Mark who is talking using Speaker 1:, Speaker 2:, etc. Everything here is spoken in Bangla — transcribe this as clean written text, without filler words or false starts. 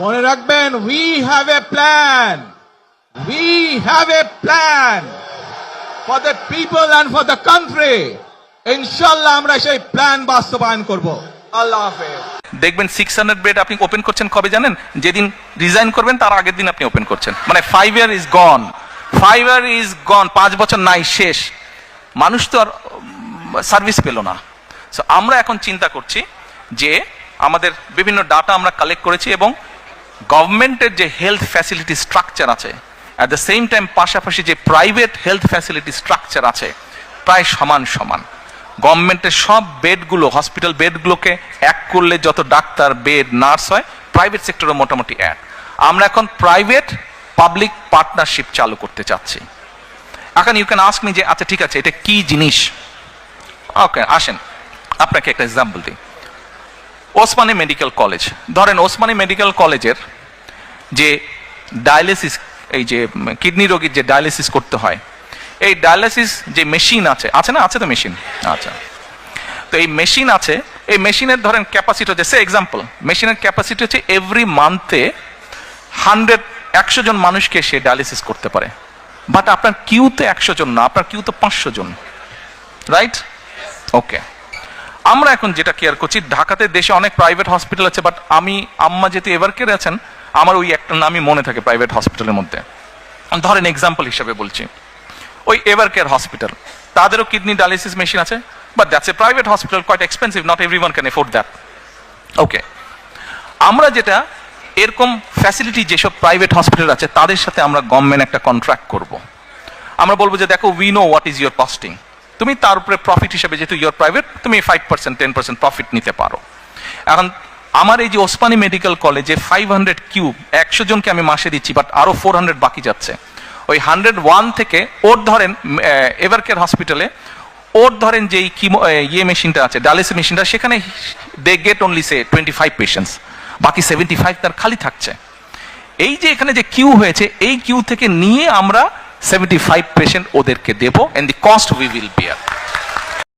Speaker 1: মনে রাখবেন, we have a plan. We have a plan for the people and for the country. ইনশাআল্লাহ আমরা সেই প্ল্যান বাস্তবায়ন করব। আল্লাহ হাফেজ।
Speaker 2: দেখবেন 600 বেড আপনি ওপেন করছেন কবে জানেন? যেদিন রিজাইন করবেন তার আগের দিন আপনি ওপেন করছেন। মানে 5 year is gone, 5 year is গন, 5 বছর নাই, শেষ। মানুষ তো আর সার্ভিস পেল না। সো আমরা এখন চিন্তা করছি যে আমাদের বিভিন্ন ডাটা আমরা কালেক্ট করেছি এবং গভর্নমেন্টের যে হেলথ ফ্যাসিলিটি স্ট্রাকচার আছে, অ্যাট দ্য সেম টাইম পাশাপাশি যে প্রাইভেট হেলথ ফ্যাসিলিটি স্ট্রাকচার আছে, প্রায় সমান সমান। গভর্নমেন্টের সব বেডগুলো, হসপিটাল বেডগুলোকে এক করলে যত ডাক্তার, বেড, নার্স হয়, প্রাইভেট সেক্টরে মোটামুটি এক। আমরা এখন প্রাইভেট পাবলিক পার্টনারশিপ চালু করতে চাচ্ছি। এখন ইউ ক্যান আস্ক মি যে আচ্ছা ঠিক আছে, এটা কি জিনিস? ওকে, আসেন আপনাকে একটা এক্সাম্পল দিই। ওসমানী মেডিকেল কলেজ, ধরেন ওসমানী মেডিকেল কলেজের যে ডায়ালিসিস, এই যে কিডনি রোগীর যে ডায়ালিসিস করতে হয়, এই ডায়ালিসিস যে মেশিন আছে না, আছে তো মেশিন, আচ্ছা, তো এই মেশিন আছে, এই মেশিনের ধরেন ক্যাপাসিটি হচ্ছে, সে এক্সাম্পল, মেশিনের ক্যাপাসিটি হচ্ছে এভরি মান্থে 100 জন মানুষকে সে ডায়ালিসিস করতে পারে। বাট আপনার কিউতে 100 জন না, আপনার কিউতে 500 জন, রাইট? ওকে, আমরা এখন যেটা কেয়ার করছি, ঢাকাতে দেশে অনেক প্রাইভেট হসপিটাল আছে, বাট আম্মা যেহেতু এভারকেয়ারে আছেন, আমার ওই একটা নামই মনে থাকে প্রাইভেট হসপিটালের মধ্যে। ধরেন এক্সাম্পল হিসাবে বলছি, ওই এভারকেয়ার হসপিটাল, তাদেরও কিডনি ডায়ালিসিস মেশিন আছে, but that's a private hospital, quite expensive, not everyone can afford that. Okay, আমরা যেটা এরকম ফ্যাসিলিটি যেসব প্রাইভেট হসপিটাল আছে তাদের সাথে আমরা গভর্নমেন্ট একটা কন্ট্রাক্ট করব। আমরা বলবো যে দেখো, we know what is your costing, তুমি তার উপরে প্রফিট হিসেবে, যেহেতু ইউর প্রাইভেট, তুমি 5%, 10% প্রফিট নিতে পারো। এখন আমার এই যে ওসমানী মেডিকেল কলেজে 500 কিউব 100 জনকে আমি মাসে দিচ্ছি, বাট আরো 400 বাকি যাচ্ছে। ওই 101 থেকে ওর ধরেন এভারকেয়ার হসপিটালে ওর ধরেন যে ইয়ে মেশিনটা আছে, ডায়ালিসিস মেশিনটা, সেখানে they get only say 25 patients, বাকি 75 তার খালি থাকছে। এই যে এখানে যে কিউ হয়েছে, এই কিউ থেকে নিয়ে আমরা 75 পেশেন্ট ওদেরকে দেবো, and the cost we will beer.